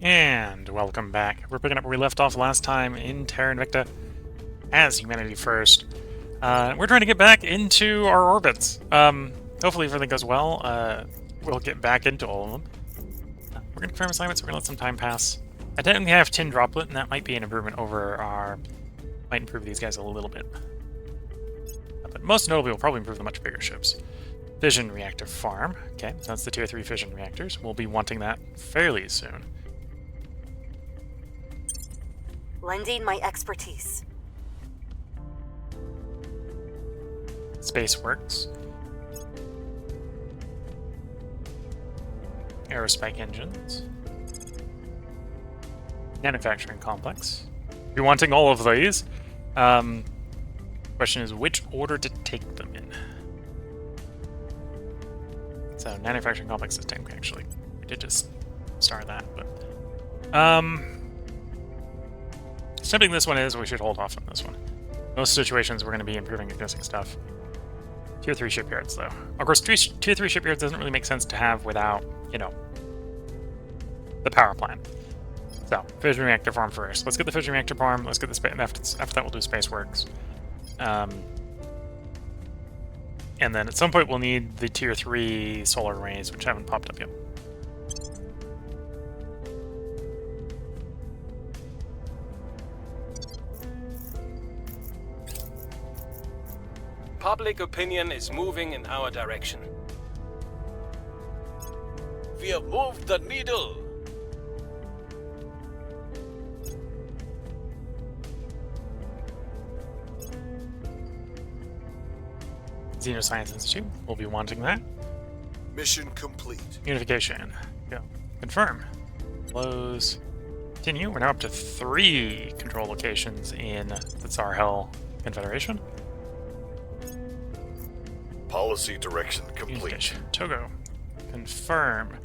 And welcome back. We're picking up where we left off last time in Terra Invicta as Humanity First. We're trying to get back into our orbits. Hopefully everything goes well. We'll get back into all of them. We're going to confirm assignments, we're going to let some time pass. I technically have Tin Droplet, and that might be an improvement over our... might improve these guys a little bit. But most notably, we'll probably improve the much bigger ships. Fission Reactor Farm. Okay, so that's the Tier 3 fission reactors. We'll be wanting that fairly soon. Lending my expertise. Spaceworks. Aerospike engines. Manufacturing complex. You're wanting all of these. Question is which order to take them in. So manufacturing complex is 10 actually. We did just start that, but something this one is, we should hold off on this one. Most situations we're going to be improving existing stuff. Tier 3 shipyards, though. Of course, Tier 3 shipyards doesn't really make sense to have without, you know, the power plant. So, fission reactor farm first. Let's get the fission reactor farm. Let's get the after that, we'll do Spaceworks. And then at some point, we'll need the Tier 3 solar arrays, which haven't popped up yet. Public opinion is moving in our direction. We have moved the needle. Xenoscience Institute, we'll be wanting that. Mission complete. Unification, go. Confirm. Close. Continue. We're now up to 3 control locations in the Tsar-Hell Confederation. Policy direction complete. Unification. Togo. Confirm.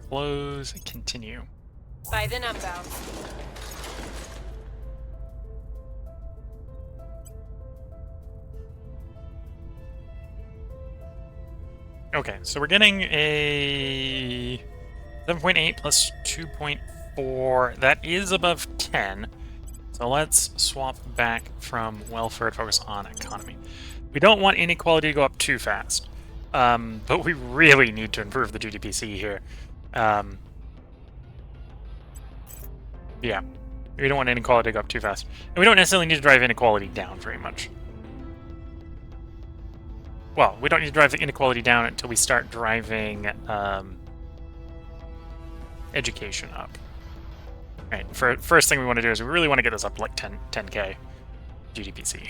Close. Continue. By the number. Okay, so we're getting a 7.8 plus 2.4. That is above 10. So let's swap back from welfare to focus on economy. We don't want inequality to go up too fast, but we really need to improve the GDPC here. Yeah, we don't want inequality to go up too fast. And we don't necessarily need to drive inequality down very much. Well, we don't need to drive the inequality down until we start driving education up. Right, first thing we want to do is we really want to get this up to like 10k GDPC.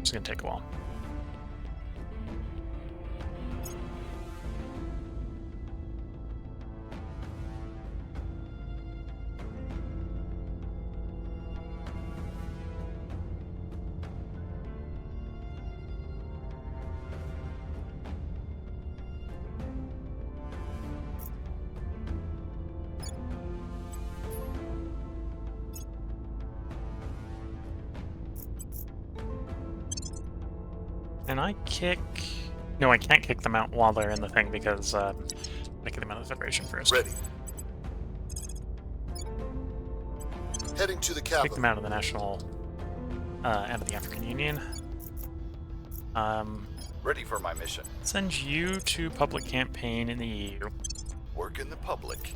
It's going to take a while. Can I kick... No, I can't kick them out while they're in the thing because I kick them out of the Federation first. Ready. Heading to the Kick capital. them out of the National... and of the African Union. Ready for my mission. Send you to public campaign in the EU. Work in the public.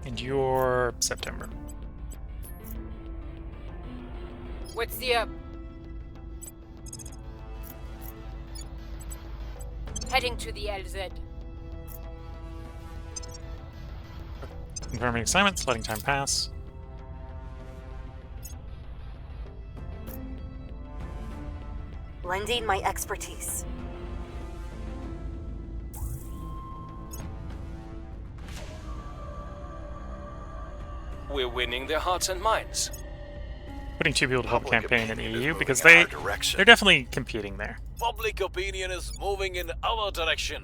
And you're September. What's the Heading to the LZ. Confirming assignments, letting time pass. Lending my expertise. We're winning their hearts and minds. Putting 2 people to help Public campaign in the opinion is EU moving because in our they're direction. definitely competing there. Public opinion is moving in our direction.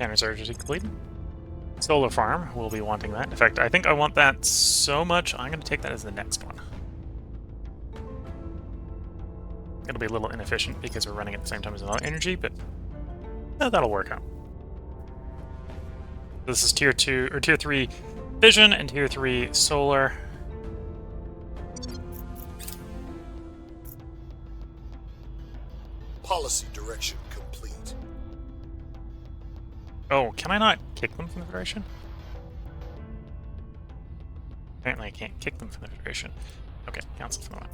Counterinsurgency completed. Solar farm, we'll be wanting that. In fact, I think I want that so much, I'm going to take that as the next one. It'll be a little inefficient because we're running at the same time as another energy, but That'll work out. This is tier 2 or tier 3 vision and tier 3 solar. Policy direction complete. Oh, can I not kick them from the Federation? Apparently I can't kick them from the Federation. Okay, cancel for the moment.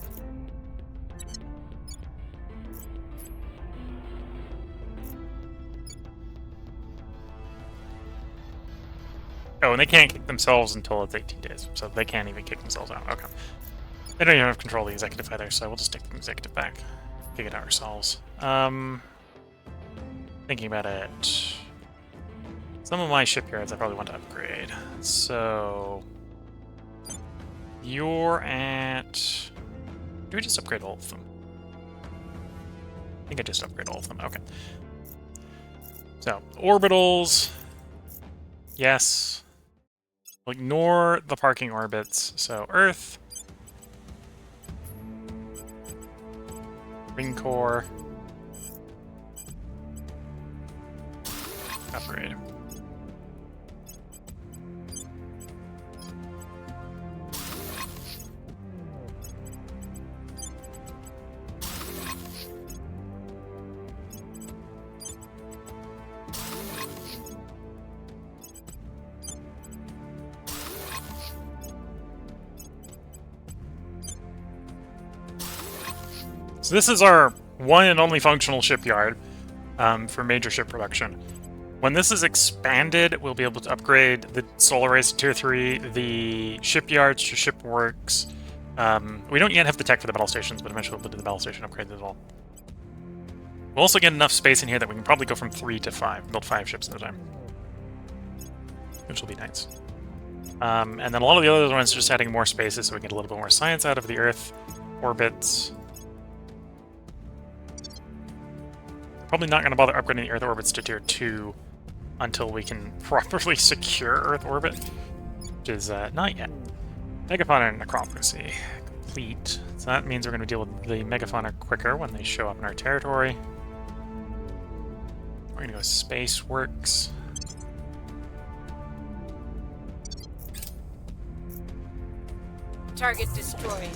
Oh, and they can't kick themselves until it's 18 days, so they can't even kick themselves out. Okay. They don't even have control of the executive either, so we'll just take the executive back. Kick it out ourselves. Thinking about it. Some of my shipyards I probably want to upgrade. So you're at... Do we just upgrade all of them? I think I just upgrade all of them. Okay. So, orbitals. Yes. We'll ignore the parking orbits. So, Earth. Ring core. Upgrade. So this is our one and only functional shipyard for major ship production. When this is expanded, we'll be able to upgrade the solar race to tier 3, the shipyards to ship works. We don't yet have the tech for the battle stations, but eventually we'll do the battle station upgrades as well. We'll also get enough space in here that we can probably go from 3 to 5, build 5 ships at a time. Which will be nice. And then a lot of the other ones just adding more spaces so we can get a little bit more science out of the Earth orbits. Probably not going to bother upgrading the Earth orbits to tier 2 until we can properly secure Earth orbit, which is not yet. Megafauna and Necrophagy complete. So that means we're going to deal with the Megafauna quicker when they show up in our territory. We're going to go Space Works. Target destroyed.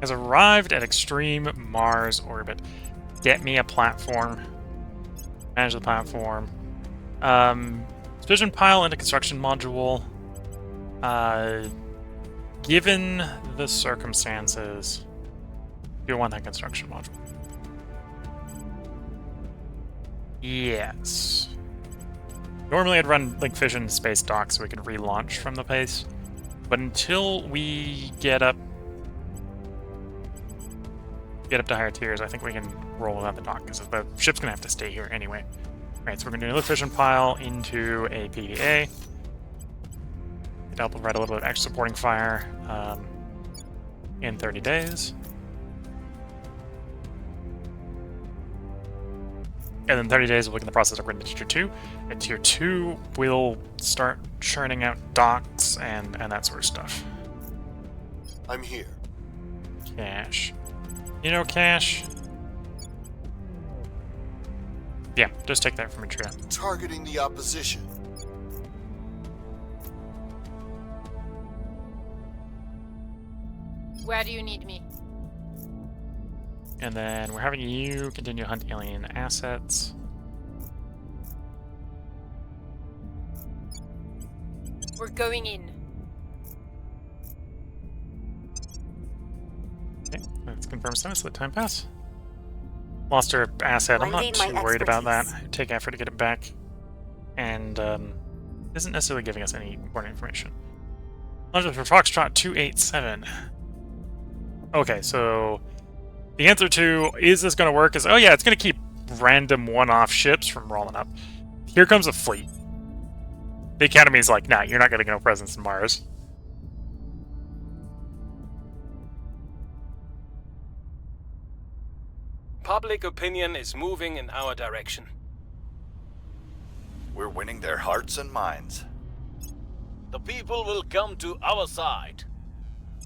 Has arrived at extreme Mars orbit. Get me a platform. Manage the platform. Fission pile into construction module. Given the circumstances, you want that construction module. Yes. Normally I'd run like fission space dock so we can relaunch from the base, but until we get up to higher tiers, I think we can roll without the dock, because the ship's going to have to stay here anyway. Alright, so we're going to do another fission pile into a PDA. It'll provide a little bit of extra supporting fire in 30 days. And then 30 days, we'll look in the process of upgrading to tier 2. At tier 2, we'll start churning out docks and that sort of stuff. I'm here. Cash. You know, cash. Yeah, just take that from Atria. Targeting the opposition. Where do you need me? And then we're having you continue to hunt alien assets. We're going in. Okay, let's confirm status. Let time pass. Lost our asset. I'm not Lending too my worried about that. expertise. Take effort to get it back. And isn't necessarily giving us any important information. Launcher for Foxtrot 287. Okay, so the answer to is this going to work is, oh yeah, it's going to keep random one-off ships from rolling up. Here comes a fleet. The Academy's like, nah, you're not getting no presence in Mars. Public opinion is moving in our direction. We're winning their hearts and minds. The people will come to our side.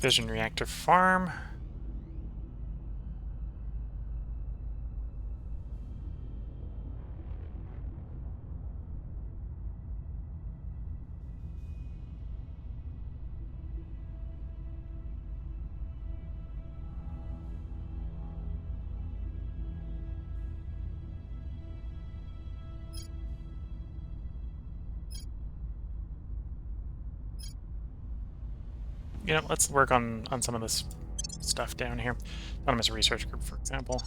Fission reactor farm. You know, let's work on some of this stuff down here. Autonomous research group, for example.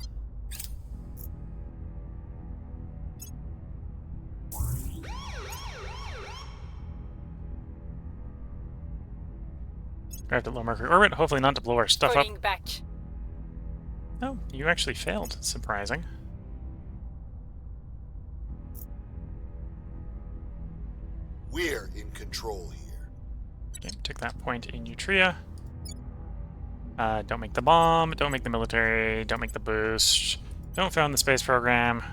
Arrived at low Mercury orbit, hopefully not to blow our stuff up. Falling back. Oh, you actually failed. Surprising. We're in control here. Okay, took that point in Utria. Don't make the bomb, don't make the military, don't make the boost, don't found the space program.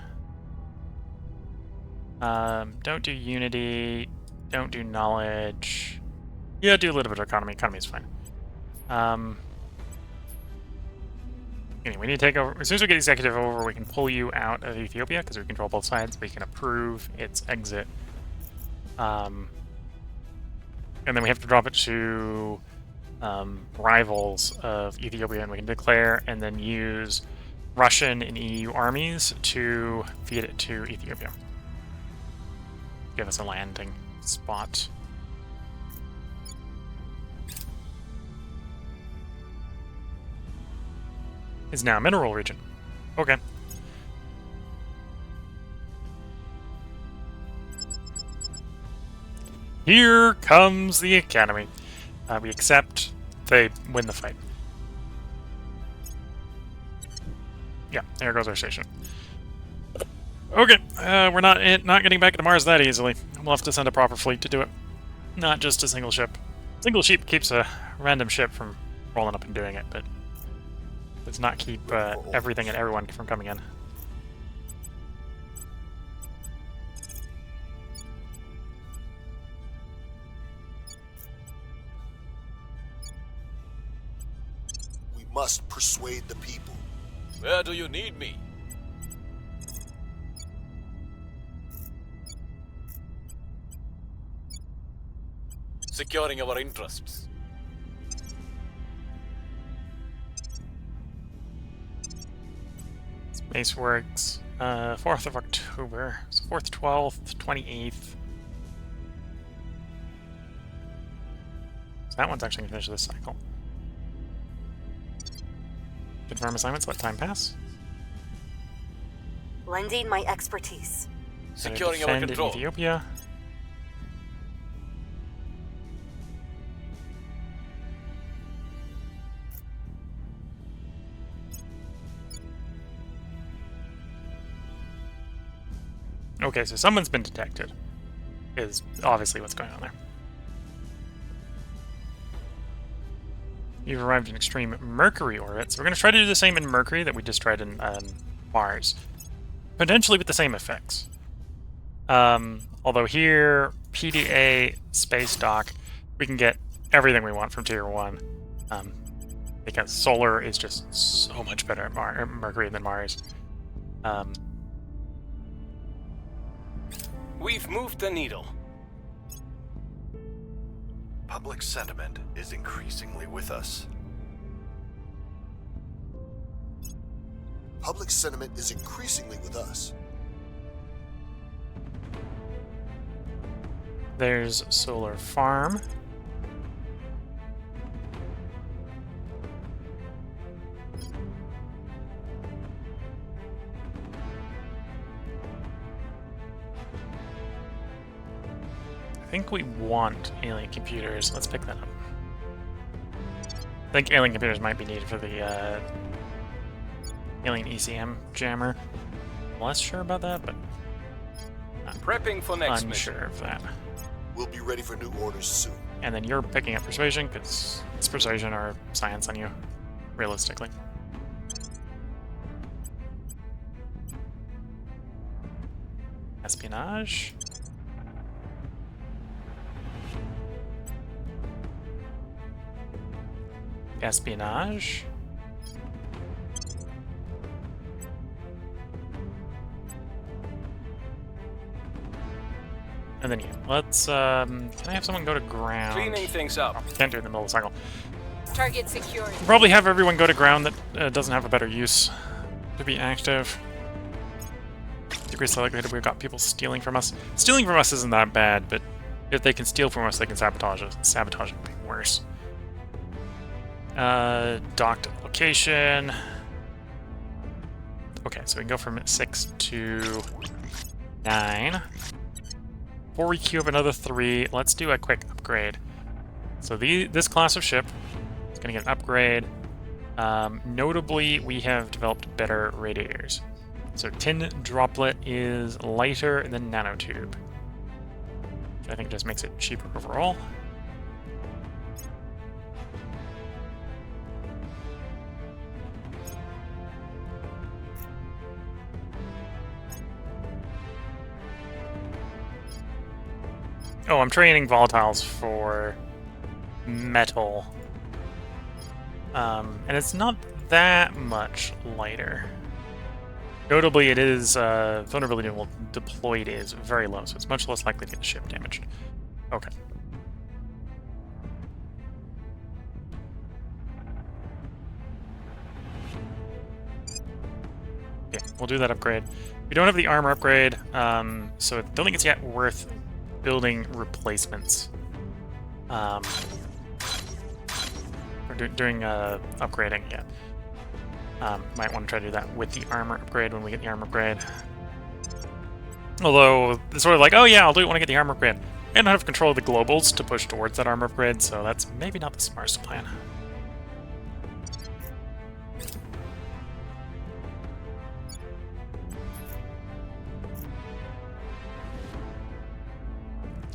Don't do Unity, don't do knowledge. Yeah, do a little bit of economy. Economy is fine. Anyway, we need to take over. As soon as we get executive over, we can pull you out of Ethiopia because we control both sides. We can approve its exit. And then we have to drop it to rivals of Ethiopia, and we can declare and then use Russian and EU armies to feed it to Ethiopia. Give us a landing spot. Is now a mineral region. Okay. Here comes the Academy. We accept. They win the fight. Yeah, there goes our station. Okay, we're not getting back to Mars that easily. We'll have to send a proper fleet to do it. Not just a single ship. Single ship keeps a random ship from rolling up and doing it, but does not keep everything and everyone from coming in. We must persuade the people. Where do you need me? Securing our interests. Spaceworks, 4th of October. So 4th, 12th, 28th. So that one's actually going to finish this cycle. Confirm assignments, let time pass. Lending my expertise. Securing our Defend control. Ethiopia. Okay, so someone's been detected, is obviously what's going on there. You've arrived in extreme Mercury orbit, so we're going to try to do the same in Mercury that we just tried in Mars. Potentially with the same effects. Although here, PDA space dock, we can get everything we want from Tier 1. Because solar is just so much better at Mercury than Mars. We've moved the needle. Public sentiment is increasingly with us. Public sentiment is increasingly with us. There's solar farm. I think we want alien computers. Let's pick that up. I think alien computers might be needed for the alien ECM jammer. Less sure about that, but Prepping for next mission. unsure of that. We'll be ready for new orders soon. And then you're picking up persuasion, because it's persuasion or science on you, realistically. Espionage. espionage. And then yeah, let's can I have someone go to ground? Cleaning things up. Oh, can't do it in the middle of the cycle. Target secured. Probably have everyone go to ground that doesn't have a better use to be active. Decrease the likelihood we've got people stealing from us. Stealing from us isn't that bad, but if they can steal from us, they can sabotage us. Sabotaging would be worse. Docked location. Okay, so we can go from 6 to 9. Before we queue up another 3, let's do a quick upgrade. So this class of ship is going to get an upgrade. Notably, we have developed better radiators. So tin droplet is lighter than nanotube, which I think just makes it cheaper overall. Oh, I'm training volatiles for metal. And it's not that much lighter. Notably, it is, vulnerability level deployed is very low, so it's much less likely to get the ship damaged. Okay. Yeah, we'll do that upgrade. We don't have the armor upgrade, so I don't think it's yet worth building replacements. Or doing upgrading, yeah. Might want to try to do that with the armor upgrade when we get the armor upgrade. Although, it's sort of like, oh yeah, I'll do it when I get the armor upgrade. I don't have control of the globals to push towards that armor upgrade, so that's maybe not the smartest plan.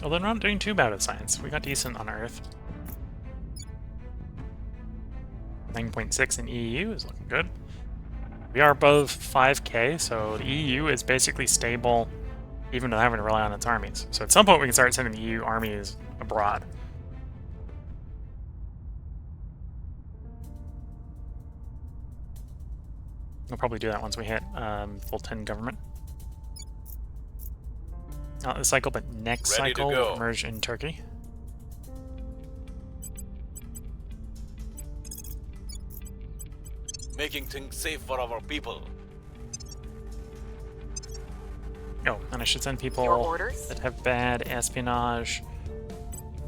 Although we're not doing too bad at science. We got decent on Earth. 9.6 in EU is looking good. We are above 5k, so the EU is basically stable even without having to rely on its armies. So at some point we can start sending the EU armies abroad. We'll probably do that once we hit full 10 government. Not this cycle, but next Ready to cycle go. we'll merge in Turkey. Making things safe for our people. Oh, and I should send people Your orders? that have bad espionage.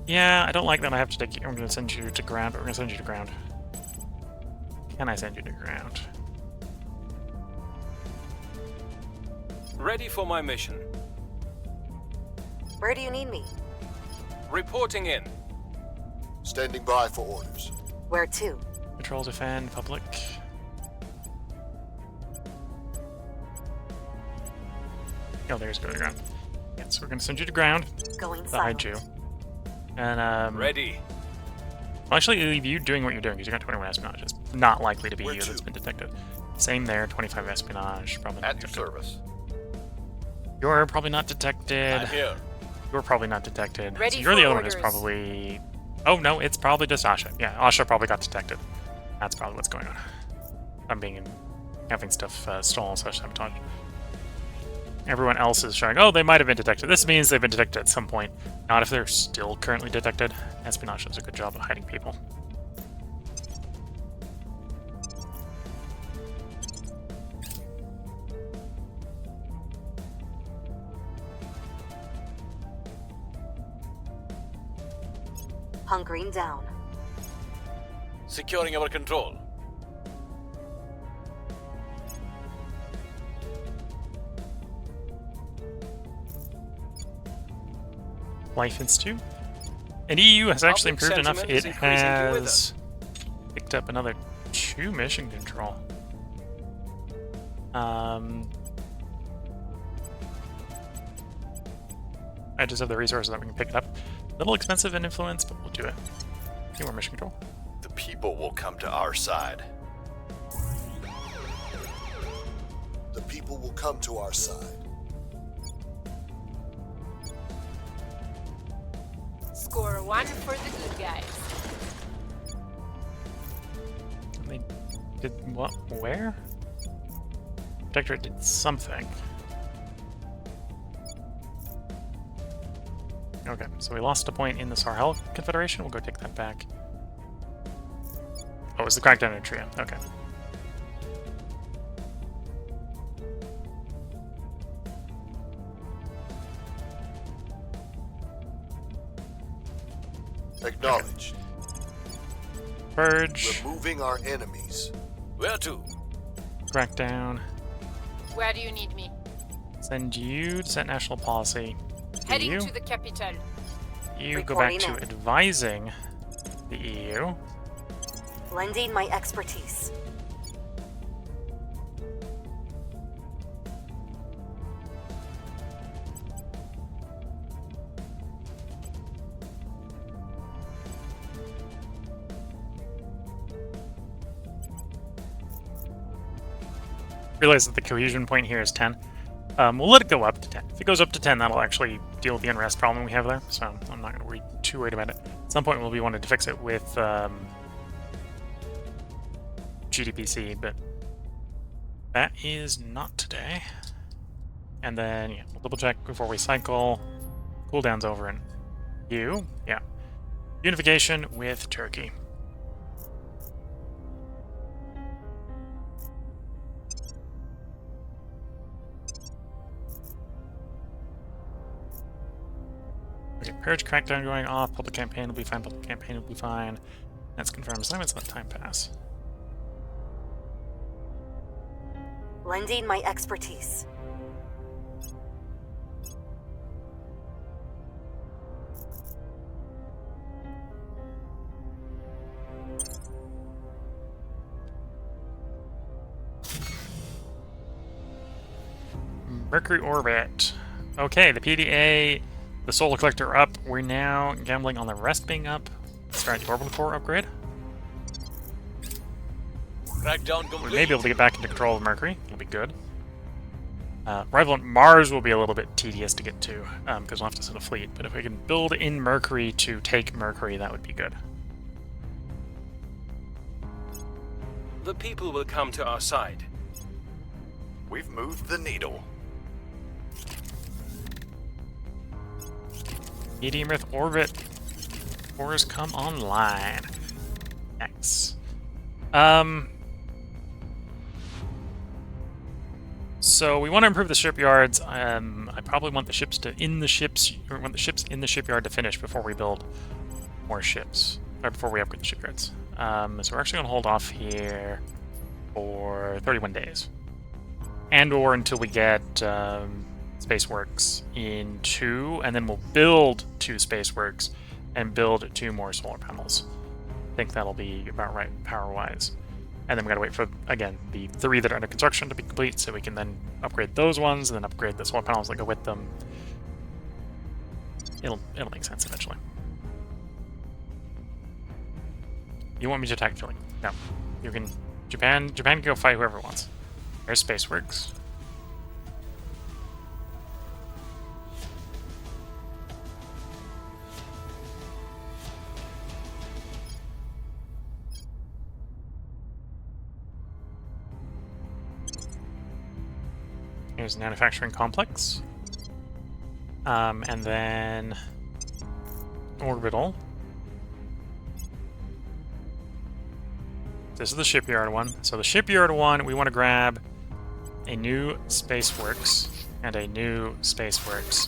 Yeah, I don't like that I have to take you. I'm going to send you to ground, but we're going to send you to ground. Can I send you to ground? Ready for my mission. Where do you need me? Reporting in. Standing by for orders. Where to? Patrol, defend, public. Oh, there's go to ground. Yeah, so we're going to send you to ground. Going To hide silent. you. And, Ready. I'll actually leave you doing what you're doing, because you got 21 espionage. It's not likely to be Where you to? that's been detected. Same there, 25 espionage. Probably not At your detected. service. You're probably not detected. I'm here. You're probably not detected. Ready So you're the for other one who's orders. probably... Oh, no, it's probably just Asha. Yeah, Asha probably got detected. That's probably what's going on. I'm having stuff stolen / sabotage. Everyone else is showing, oh, they might have been detected. This means they've been detected at some point. Not if they're still currently detected. Espionage does a good job of hiding people. Hunkering down. Securing our control. Life Institute. And EU has actually Public improved enough. sentiment is It increasingly with has picked up another 2 mission control. I just have the resources that we can pick it up. A little expensive in influence, but we'll do it. 2 more mission control. The people will come to our side. The people will come to our side. Score 1 for the good guys. Did what? Where? Protectorate did something. Okay, so we lost a point in the Sarhel Confederation. We'll go take that back. Oh, it was the crackdown in Tria. Okay. Acknowledged. Purge. Removing our enemies. Where to? Crackdown. Where do you need me? Send you to set national policy. Heading EU. to the capital. You go back Reporting to in. advising the EU. Lending my expertise. Realize that the cohesion point here is 10. We'll let it go up to 10. If it goes up to 10, that'll actually deal with the unrest problem we have there, so I'm not going to be too worried about it. At some point, we'll be wanting to fix it with GDPC, but that is not today. And then, yeah, we'll double check before we cycle. Cooldown's over in you. Yeah. Unification with Turkey. Okay, Purge Crackdown going off, public campaign will be fine, public campaign will be fine. That's confirmed assignments, let time pass. Lending my expertise. Mercury orbit. Okay, the PDA, the Solar Collector are up. We're now gambling on the rest being up. Start the orbital core upgrade. Crackdown We complete. may be able to get back into control of Mercury. It'll be good. Rival on Mars will be a little bit tedious to get to, because we'll have to send a fleet. But if we can build in Mercury to take Mercury, that would be good. The people will come to our side. We've moved the needle. Medium Earth orbit cores come online. Nice. So we want to improve the shipyards. I probably want the ships in the shipyard to finish before we build more ships, or before we upgrade the shipyards. So we're actually going to hold off here for 31 days, and/or until we get Spaceworks in 2, and then we'll build 2 Spaceworks and build 2 more solar panels. I think that'll be about right power-wise. And then we gotta wait for, again, the 3 that are under construction to be complete, so we can then upgrade those ones, and then upgrade the solar panels that go with them. It'll make sense eventually. You want me to attack Philly? No. You can... Japan can go fight whoever it wants. There's Spaceworks. Here's the manufacturing complex. And then orbital. This is the shipyard one. So the shipyard one, we want to grab a new Spaceworks and a new Spaceworks.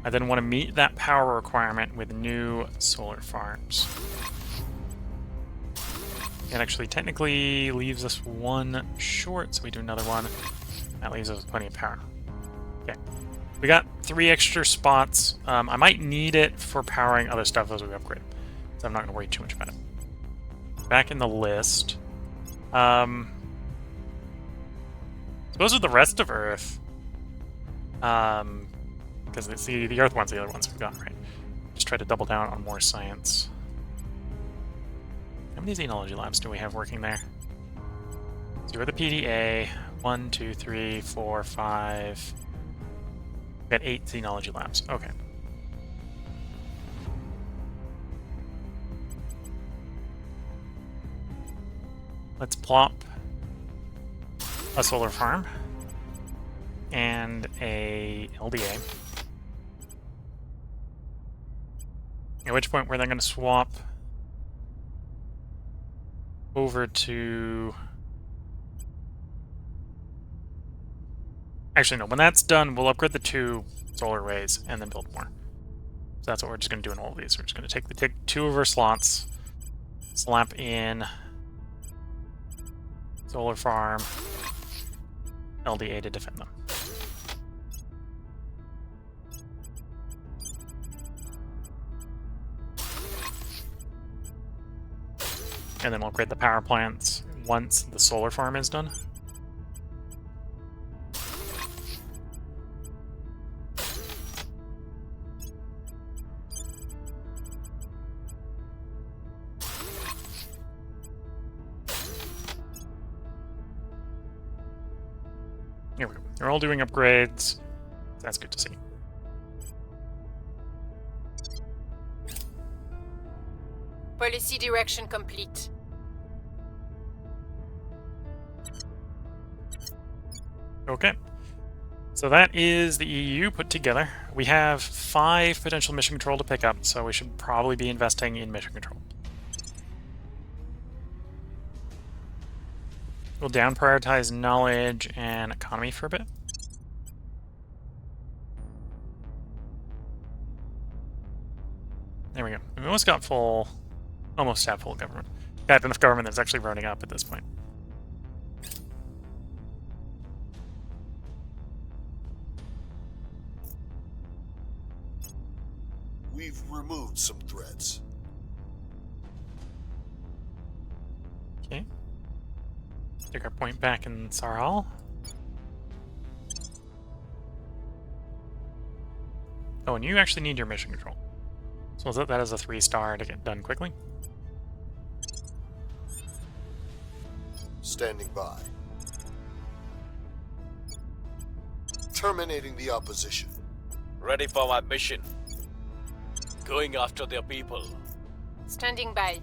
I then want to meet that power requirement with new solar farms. It actually technically leaves us 1 short, so we do another one. That leaves us with plenty of power. Okay. We got 3 extra spots. I might need it for powering other stuff as we upgrade, so I'm not going to worry too much about it. Back in the list. Those are the rest of Earth. Because the Earth ones are the other ones we've got, right? Just try to double down on more science. How many xenology labs do we have working there? So we're the PDA. 1, 2, 3, 4, 5. We've got 8 xenology labs. Okay. Let's plop a solar farm and a LDA. At which point we're then going to swap over to... Actually, no. When that's done, we'll upgrade the 2 solar arrays and then build more. So that's what we're just going to do in all of these. We're just going to take 2 of our slots, slap in solar farm, LDA to defend them. And then we'll upgrade the power plants once the solar farm is done. Here we go. They're all doing upgrades. That's good to see. Policy direction complete. Okay. So that is the EU put together. We have 5 potential mission control to pick up, so we should probably be investing in mission control. We'll down prioritize knowledge and economy for a bit. There we go. We almost got full, almost at full government. Got enough government that's actually running up at this point. We've removed some threats. Okay. Take our point back in Sarhal. Oh, and you actually need your mission control. So we'll set that as a 3-star to get done quickly. Standing by. Terminating the opposition. Ready for my mission. Going after their people. Standing by.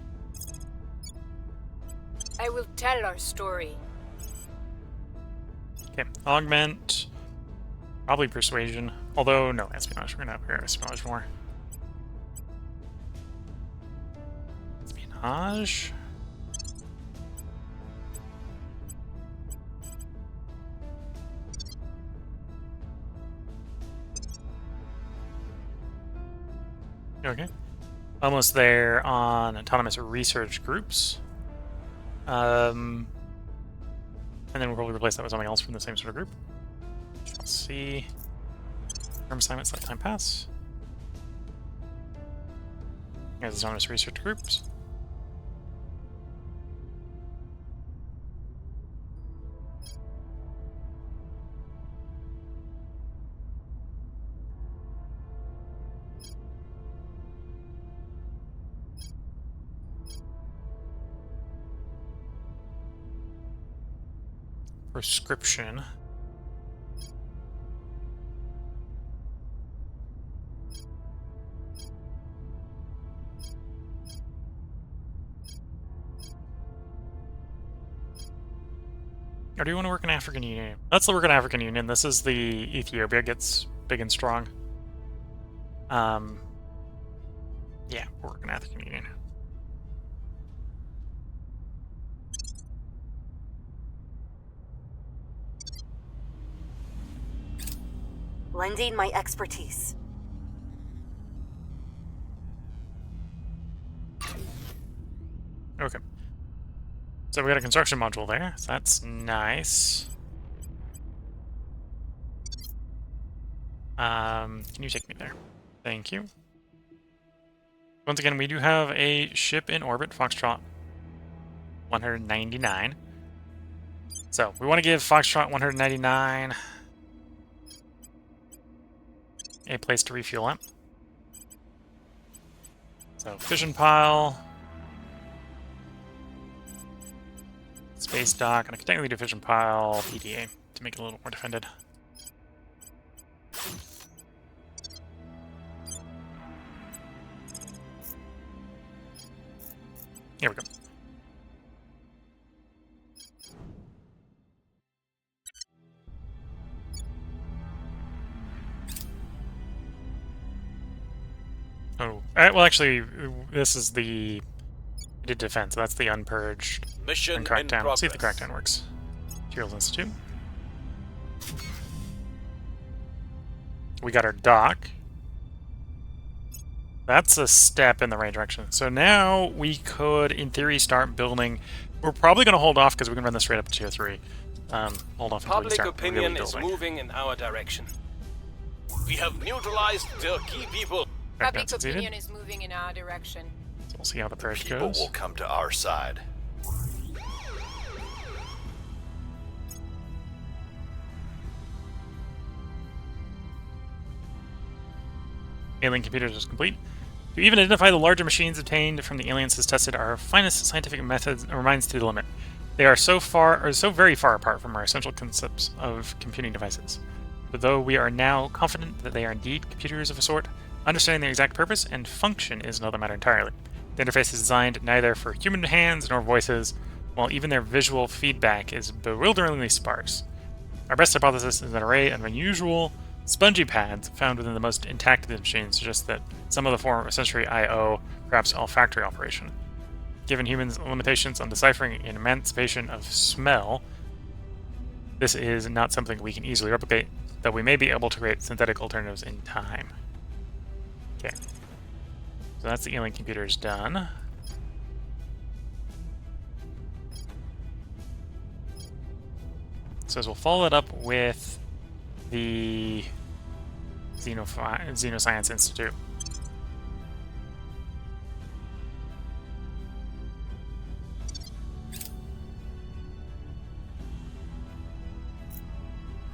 I will tell our story. Okay, augment. Probably persuasion. Although, no, espionage. We're gonna have espionage more. Espionage. Okay. Almost there on autonomous research groups. And then we'll probably replace that with something else from the same sort of group. Let's see. Term assignments, let time pass. Here's autonomous research groups. Prescription. Or do you want to work in African Union? Let's work in African Union. This is the Ethiopia gets big and strong. Yeah, we're working African Union. Lending my expertise. Okay. So we got a construction module there, so that's nice. Can you take me there? Thank you. Once again, we do have a ship in orbit, Foxtrot 199. So we want to give Foxtrot 199 a place to refuel at. So fission pile, space dock, and I can technically do fission pile PDA to make it a little more defended. Here we go. Oh, well, actually, this is the... We did defense, so that's the unpurged Mission and in crackdown. progress. See if the crackdown works. Materials Institute. We got our dock. That's a step in the right direction. So now we could, in theory, start building. We're probably going to hold off because we can run this straight up to tier 3. Hold off until we Public start opinion really is building. moving in our direction. We have neutralized their key people. Crackdown Public succeeded. opinion is moving in our direction. So we'll see how the purge People goes. will come to our side. Alien computers is complete. To even identify the larger machines obtained from the aliens has tested our finest scientific methods and reminds to the limit. They are so very far apart from our essential concepts of computing devices. But though we are now confident that they are indeed computers of a sort, understanding their exact purpose and function is another matter entirely. The interface is designed neither for human hands nor voices, while even their visual feedback is bewilderingly sparse. Our best hypothesis is an array of unusual, spongy pads found within the most intact of these machines suggest that some of the former sensory I/O, perhaps olfactory operation. Given humans' limitations on deciphering an emancipation of smell, this is not something we can easily replicate, though we may be able to create synthetic alternatives in time. Okay. So that's the alien computers done. So as we'll follow it up with the Xenoscience Institute.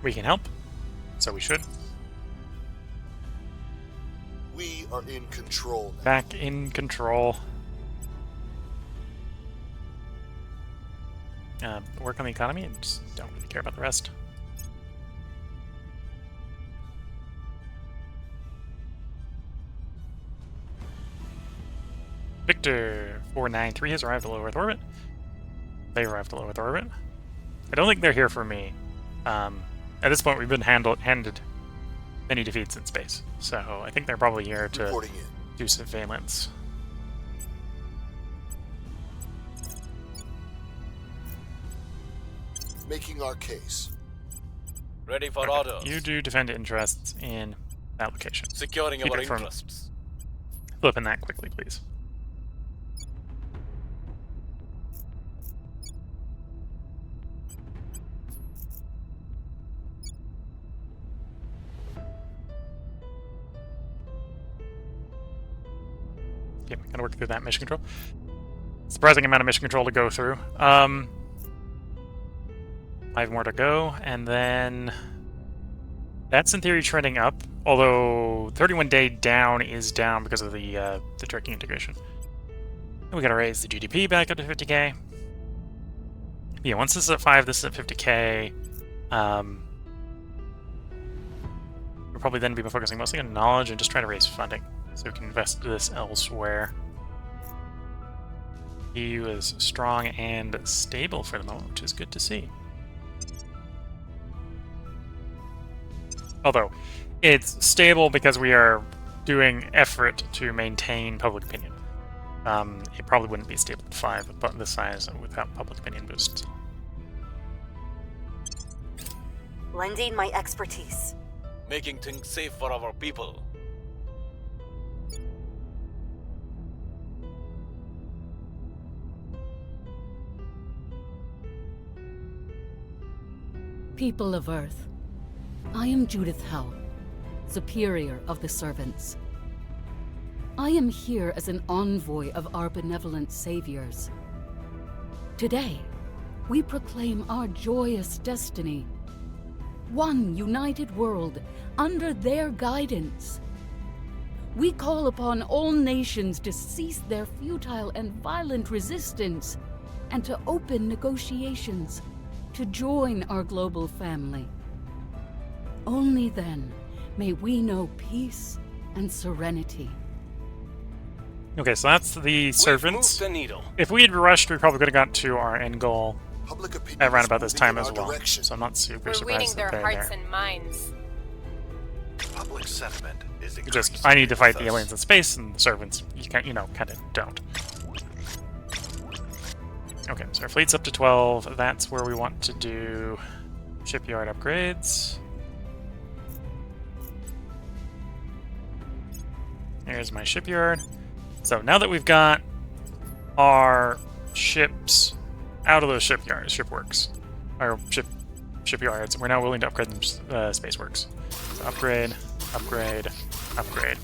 We can help, so we should. We are in control now. Back in control. Work on the economy and just don't really care about the rest. Victor 493 has arrived at low Earth orbit. They arrived at low Earth orbit. I don't think they're here for me. At this point, we've been handed many defeats in space, so I think they're probably here to Reporting in. do surveillance. Making our case. Ready for Okay, orders. you do defend interests in that location. Securing Keep our it from- interests. Flipping that quickly, please. Yeah, we gotta work through that mission control. Surprising amount of mission control to go through. 5 more to go, and then that's in theory trending up. Although 31 day down is down because of the tracking integration. And we gotta raise the GDP back up to 50k. Yeah, once this is at 5, this is at 50k. We'll probably then be focusing mostly on knowledge and just try to raise funding so we can invest this elsewhere. EU is strong and stable for the moment, which is good to see. Although, it's stable because we are doing effort to maintain public opinion. It probably wouldn't be stable at 5, but this size without public opinion boosts. Lending my expertise. Making things safe for our people. People of Earth, I am Judith Howe, Superior of the Servants. I am here as an envoy of our benevolent saviors. Today, we proclaim our joyous destiny. One united world under their guidance. We call upon all nations to cease their futile and violent resistance and to open negotiations to join our global family. Only then may we know peace and serenity. Okay, so that's the We've servants. moved the needle. If we had rushed, we probably could have got to our end goal Public opinion at around is about this moving time in as our well. direction. So I'm not super We're winning surprised their that they're hearts there. and minds. Public sentiment is Just, I need to fight the with us. aliens in space, and the servants, you can't, kind of don't. Okay, so our fleet's up to 12. That's where we want to do shipyard upgrades. Here's my shipyard. So now that we've got our ships out of those shipworks, or shipyards, we're now willing to upgrade them spaceworks. So upgrade, upgrade, upgrade.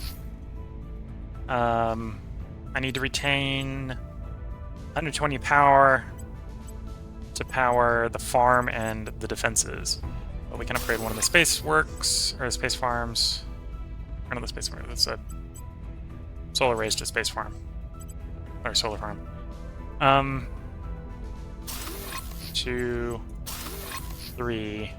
I need to retain 120 power to power the farm and the defenses. But we can upgrade one of the space works, or the space farms. Or not the space farm, that's a solar raised to space farm. Or solar farm. 2, 3.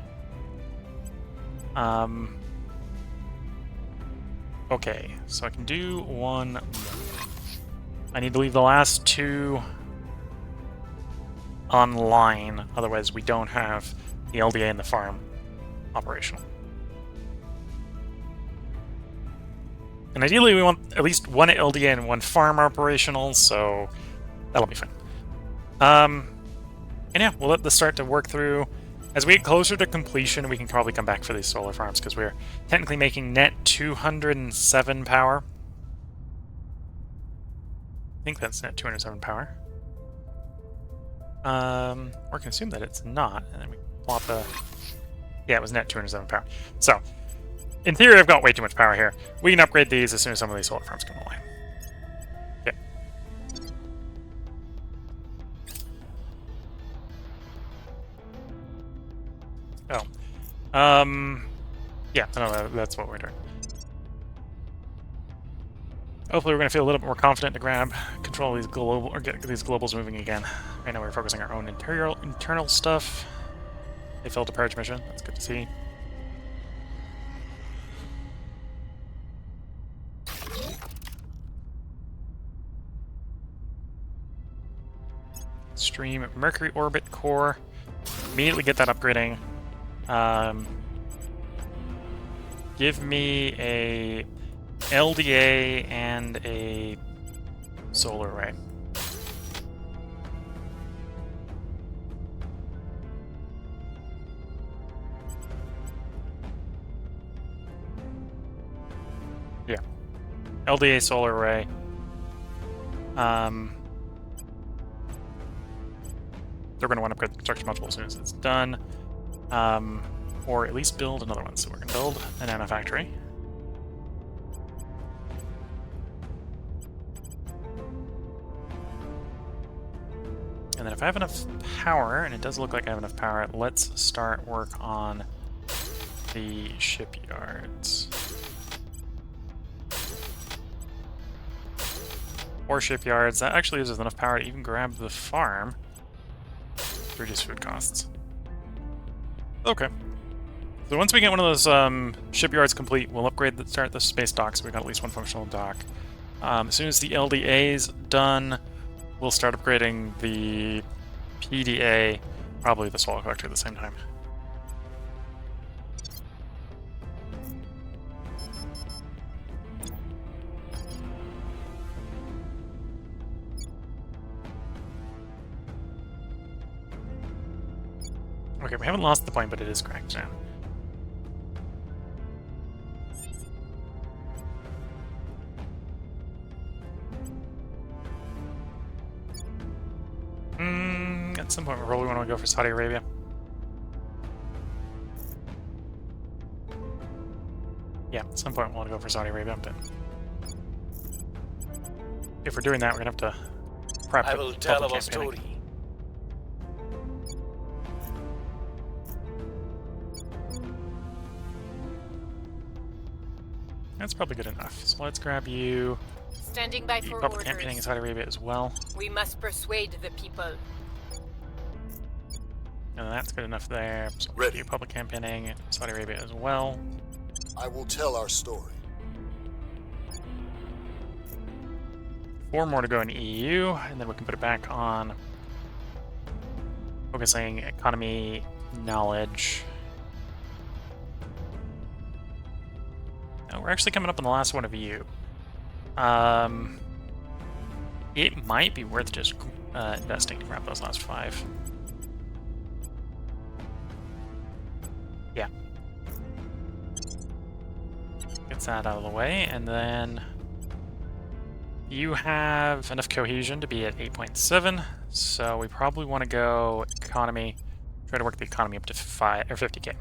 Okay, so I can do one more. I need to leave the last 2 online, otherwise we don't have the LDA and the farm operational. And ideally we want at least 1 LDA and 1 farm operational, so that'll be fine. And yeah, we'll let this start to work through. As we get closer to completion, we can probably come back for these solar farms, because we're technically making net 207 power. I think that's net 207 power. Or can assume that it's not, and then we plop a... Yeah, it was net 207 power. So, in theory, I've got way too much power here. We can upgrade these as soon as some of these solar farms come online. Okay. Oh. Yeah, no, that's what we're doing. Hopefully we're going to feel a little bit more confident to grab control of these or get these globals moving again. Right now we're focusing our own internal stuff. They failed a purge mission. That's good to see. Stream Mercury orbit core. Immediately get that upgrading. Give me a LDA and a solar array. Yeah. LDA solar array. They're going to want to upgrade the construction module as soon as it's done. Or at least build another one. So we're going to build an nanofactory. And then if I have enough power, and it does look like I have enough power, let's start work on the shipyards. Or shipyards. That actually gives us enough power to even grab the farm. To reduce food costs. Okay. So once we get one of those shipyards complete, we'll start the space docks. So we've got at least 1 functional dock. As soon as the LDA's done, we'll start upgrading the PDA, probably the solar collector at the same time. Okay, we haven't lost the point, but it is cracked now. At some point we probably want to go for Saudi Arabia. Yeah, at some point we want to go for Saudi Arabia, but if we're doing that, we're gonna have to prep. I will tell our story. That's probably good enough. So let's grab you. Standing by for Public campaigning in orders. Saudi Arabia as well. We must persuade the people. And that's good enough there. So we'll Ready. do public campaigning in Saudi Arabia as well. I will tell our story. 4 more to go in EU, and then we can put it back on focusing economy, knowledge. we're actually coming up on the last one of you. It might be worth just investing to grab those last 5. Yeah. Gets that out of the way, and then you have enough cohesion to be at 8.7, so we probably want to go economy, try to work the economy up to 5 or 50k.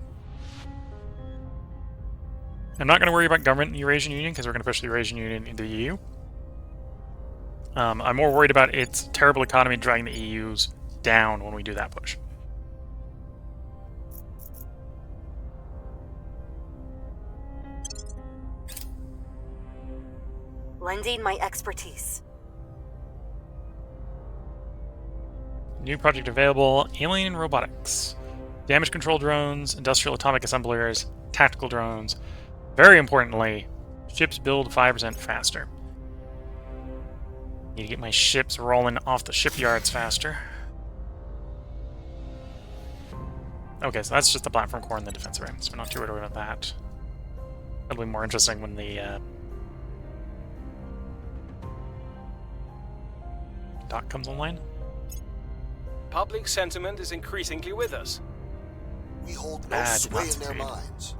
I'm not going to worry about government in the Eurasian Union because we're going to push the Eurasian Union into the EU. I'm more worried about its terrible economy dragging the EU's down when we do that push. Lending my expertise. New project available, alien robotics. Damage control drones, industrial atomic assemblers, tactical drones. Very importantly, ships build 5% faster. Need to get my ships rolling off the shipyards faster. Okay, so that's just the platform core and the defense array, so we're not too worried about that. It'll be more interesting when the dock comes online. Public sentiment is increasingly with us. We hold no Ah, sway did in not their succeed. minds.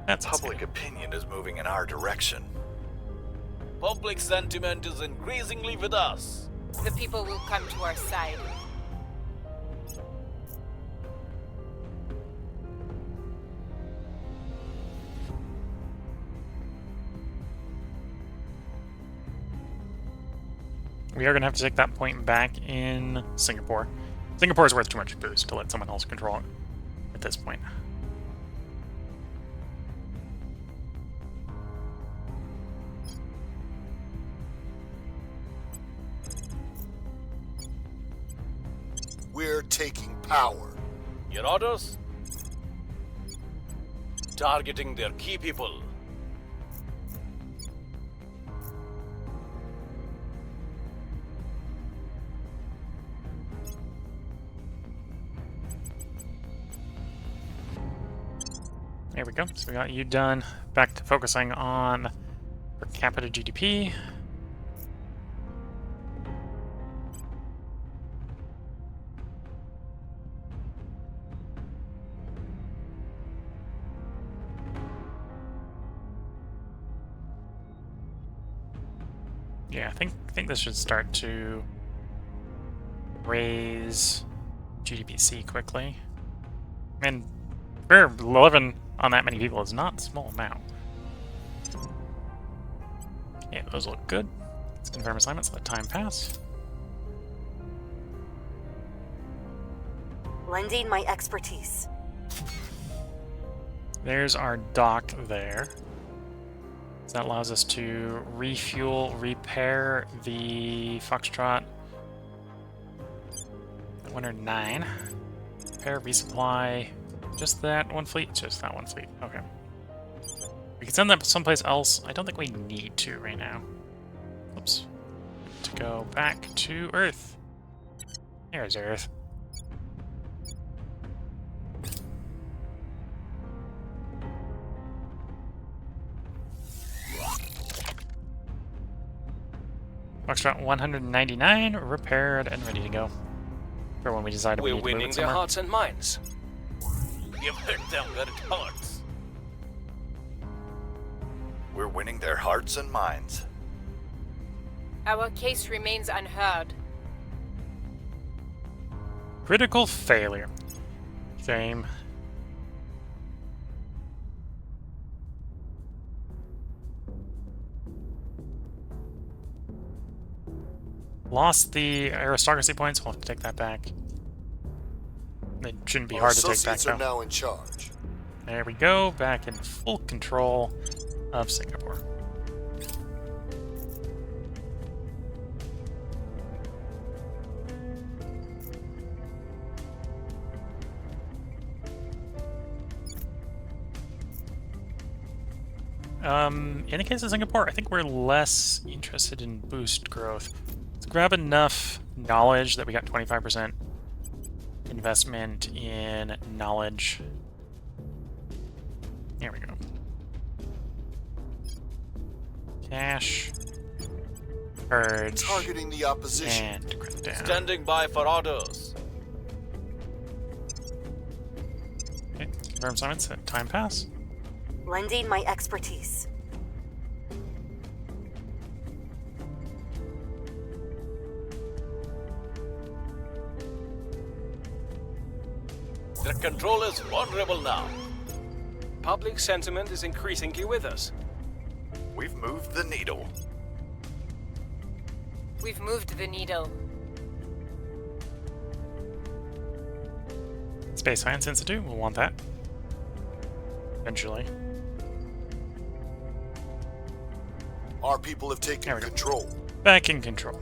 That's Public opinion is moving in our direction. Public sentiment is increasingly with us. The people will come to our side. We are going to have to take that point back in Singapore. Singapore is worth too much boost to let someone else control it at this point. We're taking power. Your orders? Targeting their key people. There we go. So we got you done. Back to focusing on per capita GDP. Yeah, I think this should start to raise GDPC quickly. I mean, we're 11 on that many people is not a small amount. Yeah, those look good. Let's confirm assignments, let time pass. Lending my expertise. There's our dock there. So that allows us to refuel, repair the Foxtrot 109. Repair, resupply. Just that one fleet? Just that one fleet. Okay. We can send that someplace else. I don't think we need to right now. Oops. To go back to Earth. There's Earth. Foxtrot 199, repaired and ready to go. For when we decide we We're need to move winning it their somewhere. hearts and minds. You've hit them where it hurts. We're winning their hearts and minds. Our case remains unheard. Critical failure. Shame. Lost the aristocracy points, we'll have to take that back. It shouldn't be Our hard to take back, associates are though. now in charge. There we go, back in full control of Singapore. In the case of Singapore, I think we're less interested in boost growth. Let's grab enough knowledge that we got 25% investment in knowledge. There we go. Cache. Purge. Targeting the opposition. And crit down. Standing by for orders. Okay. Confirm summons. Set time pass. Lending my expertise. The control is vulnerable now. Public sentiment is increasingly with us. We've moved the needle. We've moved the needle. Space Science Institute. We'll want that. Eventually. Our people have There taken we go. control. Back in control.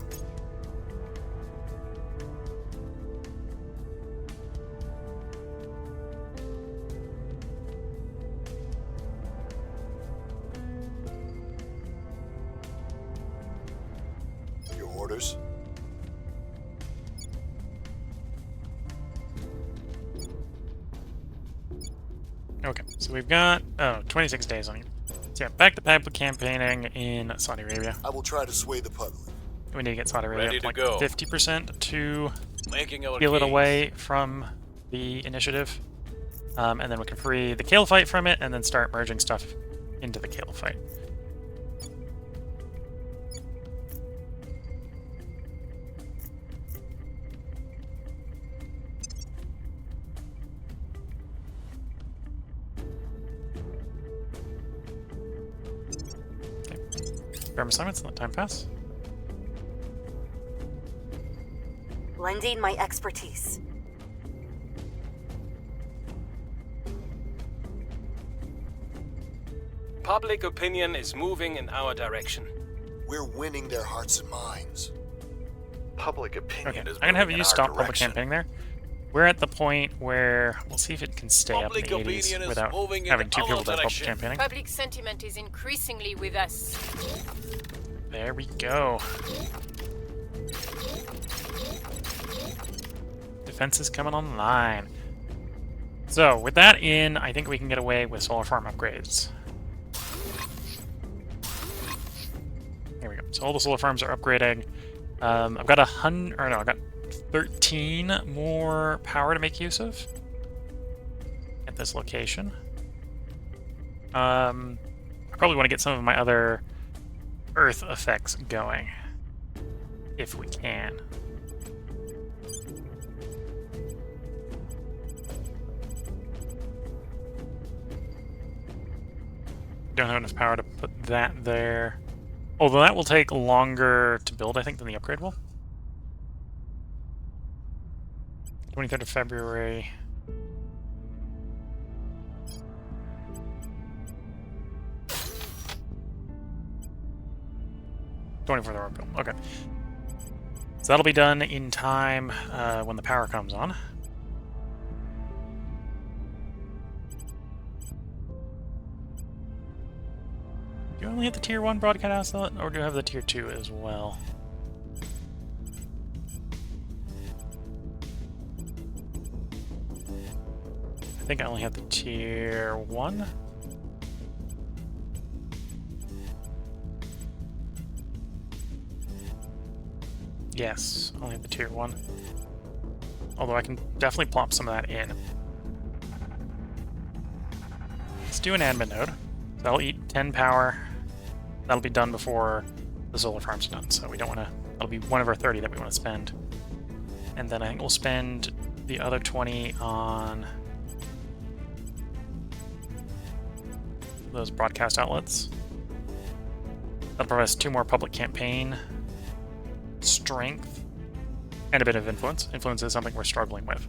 Your orders? Okay, so we've got 26 days on you. So yeah, back to public campaigning in Saudi Arabia. I will try to sway the public. We need to get Saudi Arabia Ready up to like go. 50% to Making our peel it case. away from the initiative. And then we can free the Caliphate from it and then start merging stuff into the Caliphate. Okay. Confirm assignments, let time pass. Lending my expertise. Public opinion is moving in our direction. We're winning their hearts and minds. Public opinion Okay, is I'm gonna have moving you in our stop public direction. campaigning there. We're at the point where we'll see if it can stay Public up in the opinion 80s is without moving in having two our people that public direction. campaigning. Public sentiment is increasingly with us. There we go. Defense is coming online. So, with that in, I think we can get away with solar farm upgrades. Here we go. So all the solar farms are upgrading. I've got I've got 13 more power to make use of at this location. I probably want to get some of my other Earth effects going, if we can. Don't have enough power to put that there. Although that will take longer to build, I think, than the upgrade will. 23rd of February. $24 bill. Okay. So that'll be done in time when the power comes on. Do you only have the tier 1 broadcast outlet, or do you have the tier 2 as well? I think I only have the tier 1. Yes, only have the tier 1. Although I can definitely plop some of that in. Let's do an admin node. That'll eat 10 power. That'll be done before the solar farm's done, so we don't want to... That'll be one of our 30 that we want to spend. And then I think we'll spend the other 20 on those broadcast outlets. That'll provide us 2 more public campaign strength and a bit of influence. Influence is something we're struggling with.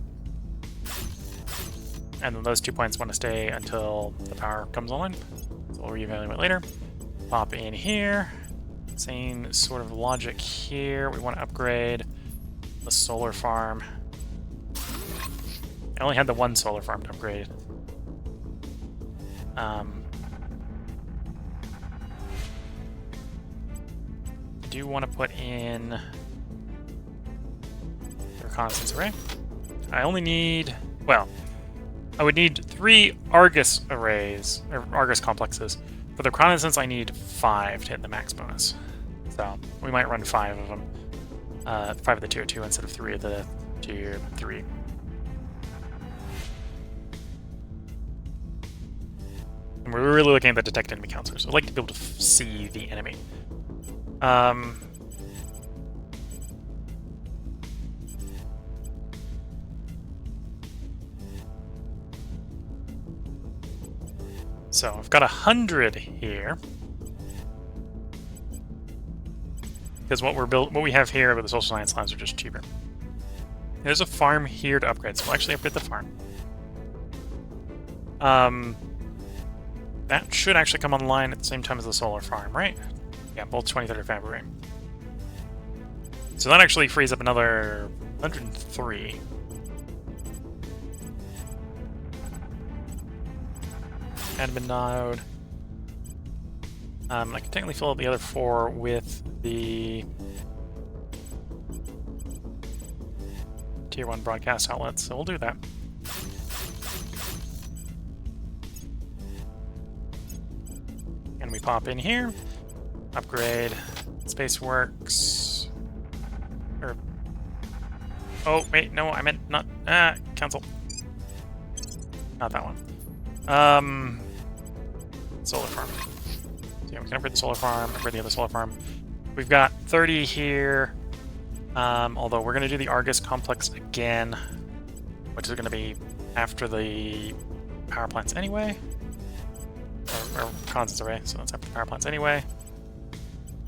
And then those 2 points want to stay until the power comes online. So we'll reevaluate later. Pop in here. Same sort of logic here. We want to upgrade the solar farm. I only had the 1 solar farm to upgrade. I do want to put in the reconnaissance array. I only need, well, I would need 3 Argus arrays, or Argus complexes, For the reconnaissance, I need 5 to hit the max bonus. So we might run 5 of them. 5 of the tier 2 instead of 3 of the tier 3. And we're really looking at the detect enemy counselors. I'd like to be able to see the enemy. So I've got 100 here. Because what we have here with the social science labs are just cheaper. There's a farm here to upgrade, so we'll actually upgrade the farm. That should actually come online at the same time as the solar farm, right? Yeah, both 23rd of February. So that actually frees up another 103. Admin node. I can technically fill up the other 4 with the tier 1 broadcast outlets, so we'll do that. And we pop in here, upgrade Spaceworks, or, oh wait, no, I meant not, cancel. Not that one. Solar farm. So yeah, we can upgrade the solar farm, upgrade the other solar farm. We've got 30 here, although we're going to do the Argus complex again, which is going to be after the power plants anyway. Or constants array, so that's after the power plants anyway.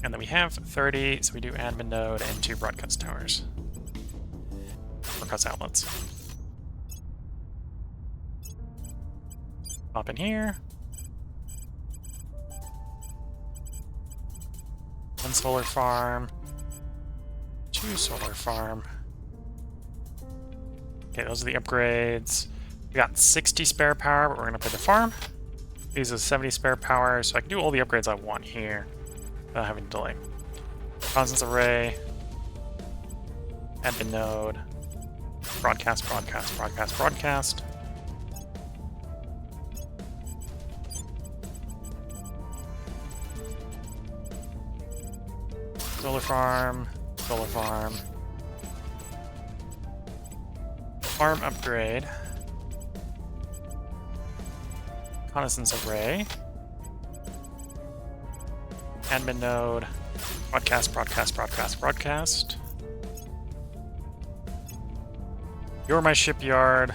And then we have 30, so we do admin node and 2 broadcast towers. Broadcast outlets. Pop in here. 1 solar farm. 2 solar farm. Okay, those are the upgrades. We got 60 spare power, but we're going to play the farm. These are 70 spare power, so I can do all the upgrades I want here without having to delay. Constants array. Admin node. Broadcast, broadcast, broadcast, broadcast. Solar farm, solar farm. Farm upgrade. Reconnaissance array. Admin node. Broadcast, broadcast, broadcast, broadcast. You're my shipyard.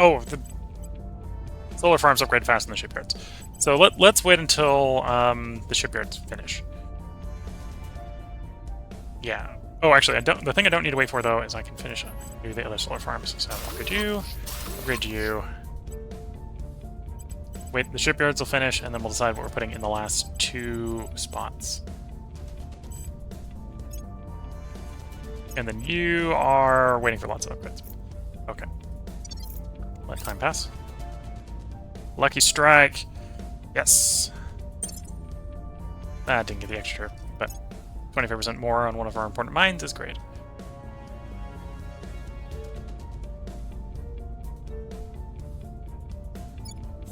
Oh, the solar farms upgrade faster than the shipyards. So let's wait until the shipyards finish. Yeah. Oh, actually, the thing I don't need to wait for though is I can finish up do the other solar farms. So upgrade you, upgrade you. Wait, the shipyards will finish, and then we'll decide what we're putting in the last 2 spots. And then you are waiting for lots of upgrades. Okay. Let time pass. Lucky strike. Yes. Ah, didn't get the extra, but 25% more on one of our important mines is great.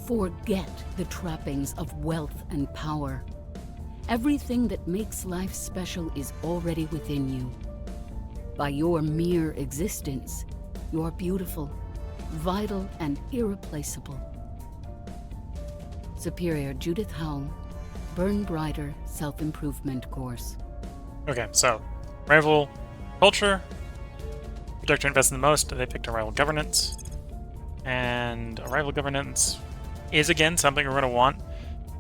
Forget the trappings of wealth and power. Everything that makes life special is already within you. By your mere existence, you're beautiful, vital, and irreplaceable. Superior Judith Howell, Burn Brighter Self-Improvement Course. Okay, so rival culture. Projector invests in the most. They picked rival governance. And rival governance is again something we're going to want.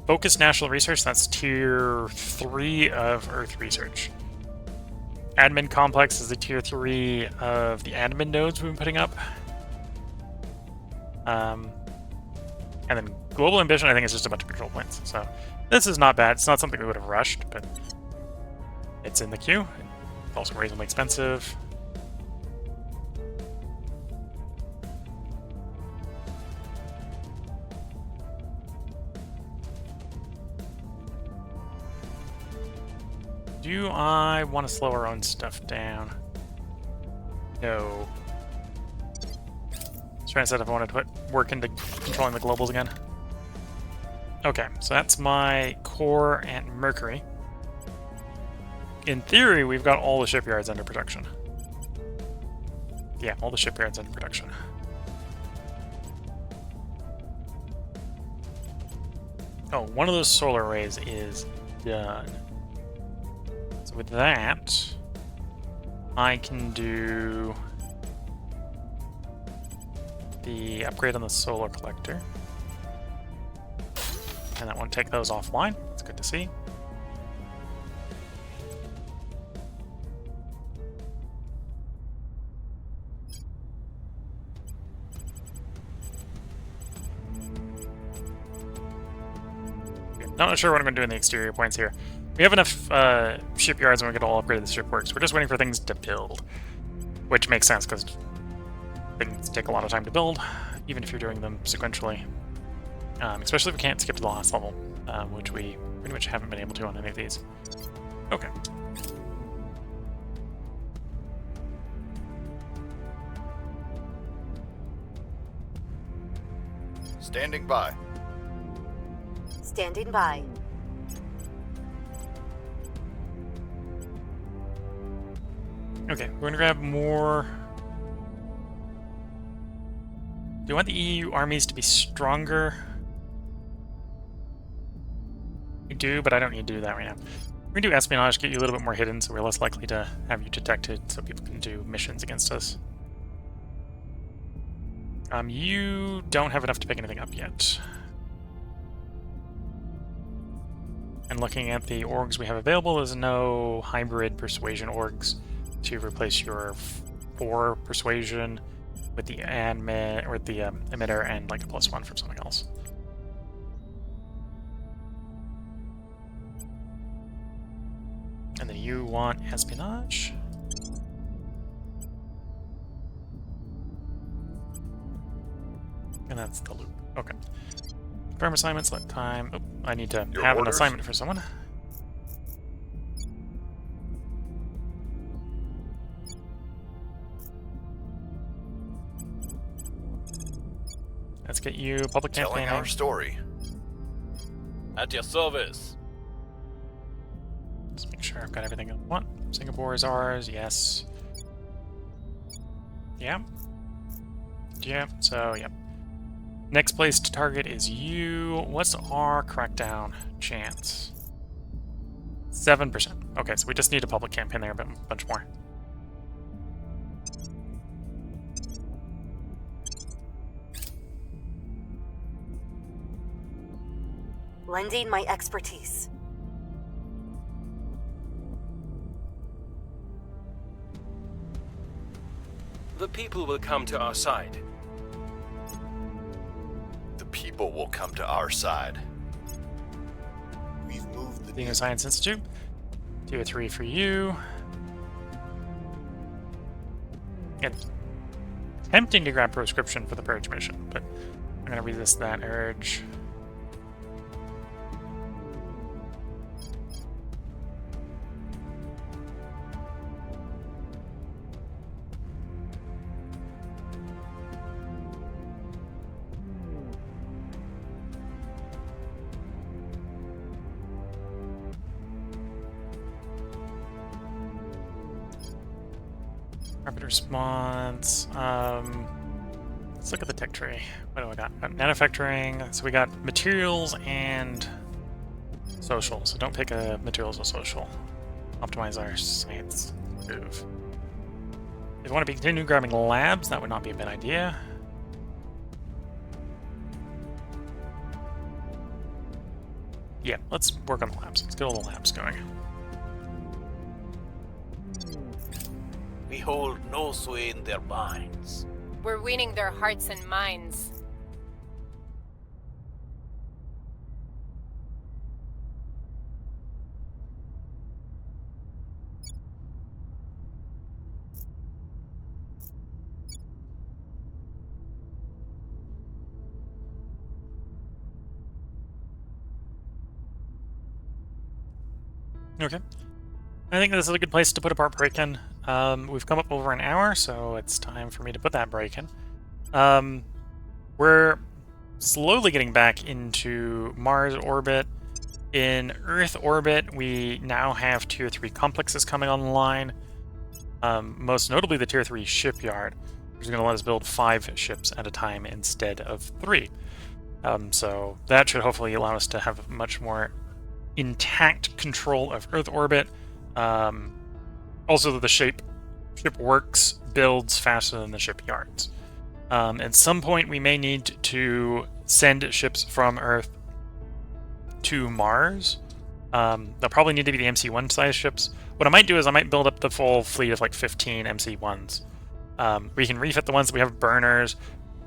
Focused national research, that's tier 3 of Earth research. Admin complex is the tier 3 of the admin nodes we've been putting up. And then global ambition, I think, is just a bunch of control points. So this is not bad. It's not something we would have rushed, but it's in the queue. It's also reasonably expensive. Do I want to slow our own stuff down? No. Just trying to decide if I want to put work into controlling the globals again. Okay, so that's my core and Mercury. In theory, we've got all the shipyards under production. Yeah, all the shipyards under production. Oh, one of those solar arrays is done. So with that, I can do the upgrade on the solar collector. And that won't take those offline. That's good to see. Not sure what I'm going to do in the exterior points here. We have enough shipyards and we get all upgraded the ship works. We're just waiting for things to build. Which makes sense because things take a lot of time to build, even if you're doing them sequentially. Especially if we can't skip to the last level, which we pretty much haven't been able to on any of these. Okay. Standing by. Standing by. Okay, we're gonna grab more. Do you want the EU armies to be stronger? I do, but I don't need to do that right now. We're gonna do espionage, get you a little bit more hidden, so we're less likely to have you detected, so people can do missions against us. You don't have enough to pick anything up yet. And looking at the orgs we have available, there's no hybrid persuasion orgs to replace your 4 persuasion with the admit or the emitter and like a +1 from something else. And then you want espionage. And that's the loop. Okay. Confirm assignment, select time. Oh, I need to Your have orders? an assignment for someone. Let's get you public Telling campaigning. our story. At your service. Let's make sure I've got everything I want. Singapore is ours, yes. Yeah. Yeah, so, yeah. Next place to target is you. What's our crackdown chance? 7%. Okay, so we just need a public campaign there, but a bunch more. Lending my expertise. The people will come to our side. The people will come to our side. We've moved the Being a Science Institute. Tier 3 for you. It's tempting to grab proscription for the purge mission, but I'm gonna resist that urge. Rapid response. Let's look at the tech tree. What do I got? Got manufacturing. So we got materials and social. So don't pick a materials or social. Optimize our science move. If you want to continue grabbing labs, that would not be a bad idea. Yeah, let's work on the labs. Let's get all the labs going. We hold no sway in their minds. We're winning their hearts and minds. Okay. I think this is a good place to put apart Praken. We've come up over an hour, so it's time for me to put that break in. We're slowly getting back into Mars orbit. In Earth orbit, we now have Tier 3 complexes coming online. Most notably the Tier 3 shipyard, which is going to let us build 5 ships at a time instead of 3. So that should hopefully allow us to have much more intact control of Earth orbit. Also, that the ship works, builds faster than the shipyards. At some point, we may need to send ships from Earth to Mars. They'll probably need to be the MC-1 size ships. What I might do is I might build up the full fleet of like 15 MC-1s. We can refit the ones that we have burners.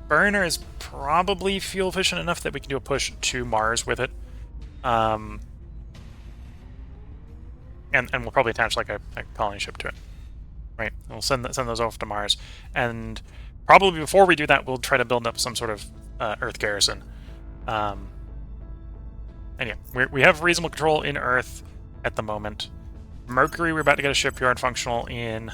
Burner is probably fuel efficient enough that we can do a push to Mars with it. And we'll probably attach like a colony ship to it. Right? And we'll send those over to Mars. And probably before we do that, we'll try to build up some sort of Earth garrison. And yeah, we have reasonable control in Earth at the moment. Mercury, we're about to get a shipyard functional in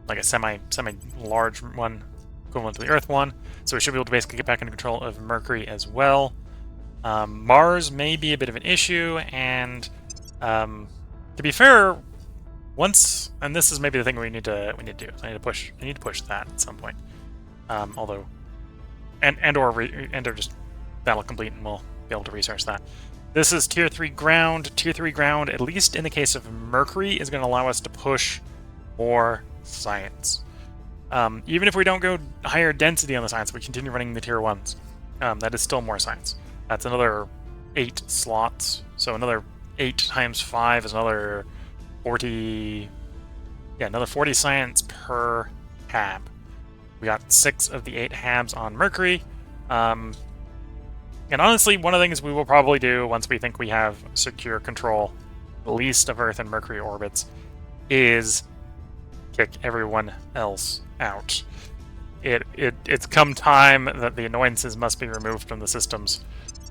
like a semi-large one, equivalent to the Earth one. So we should be able to basically get back into control of Mercury as well. Mars may be a bit of an issue, and to be fair, and this is maybe the thing we need to do. I need to push that at some point. Although, or just battle complete, and we'll be able to research that. This is Tier 3 ground. Tier 3 ground, at least in the case of Mercury, is going to allow us to push more science. Even if we don't go higher density on the science, we continue running the Tier 1s. That is still more science. That's another 8 slots. So another 8 times 5 is another 40... Yeah, another 40 science per hab. We got 6 of the 8 habs on Mercury. And honestly, one of the things we will probably do once we think we have secure control, at least of Earth and Mercury orbits, is kick everyone else out. It's come time that the annoyances must be removed from the systems.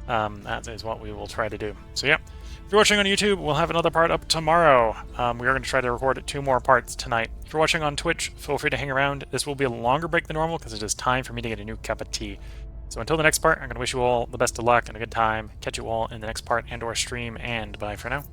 That is what we will try to do. So yeah, if you're watching on YouTube, we'll have another part up tomorrow. We are going to try to record 2 more parts tonight. If you're watching on Twitch, feel free to hang around. This will be a longer break than normal because it is time for me to get a new cup of tea. So until the next part, I'm going to wish you all the best of luck and a good time. Catch you all in the next part and/or stream, and bye for now.